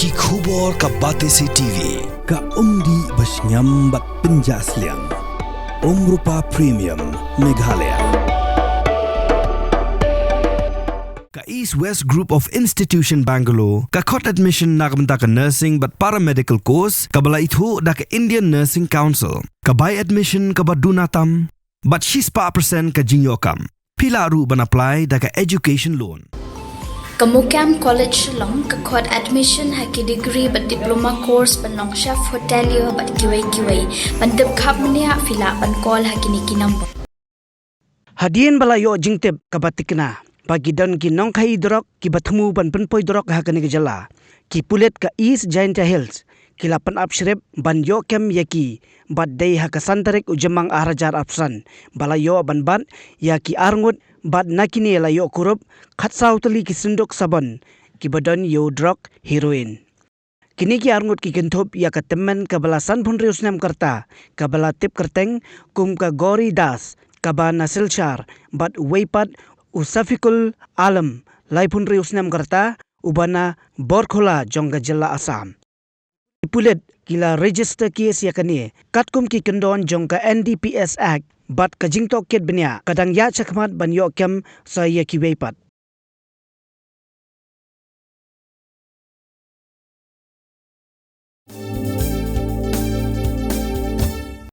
ki khubor ka bate si TV ka umdi basnyam bat penjaslian Rupa Premium Meghalaya ka East West Group of Institution Bangalore ka khot admission nagmenta ka nursing but paramedical course ka bala ithu da ka Indian Nursing Council ka by admission ka badunatam but 6% ka jinyokam pila ru ban apply da ka education loan Kamukam College long kakot admission haki degree but diploma course panong chef hotelier but kiway pandep khap mania fila pan call haki niki number Hadien balayo jingtep kabatikna bagi don ki nong khai Drok ki bathmu ban penpoi Drok hakani gejala ki Pulit ka East Giant Hills ki lapan apshrep ban yo kem yaki bad dei hakasantarek ujemang arajar apsan balayo ban ya ki arngut bad nakini layo Kurup khatsau tali ki sindok sabon ki badon yo Drok Heroin kini ki arngut ki kenthop ya ka Tymmen ka balasan phunri Snem karta ka bala tip kerteng kum ka gori das Kaba nasilchar bad weipat usafikul alam lai phunri Snem karta ubana borkhola jongga jilla Assam Pulit kila register case yakani katkum ki kendon jongka NDPS Act bat kajing toket benya kadang ya chakmat ban yo kem sa ya ki weipat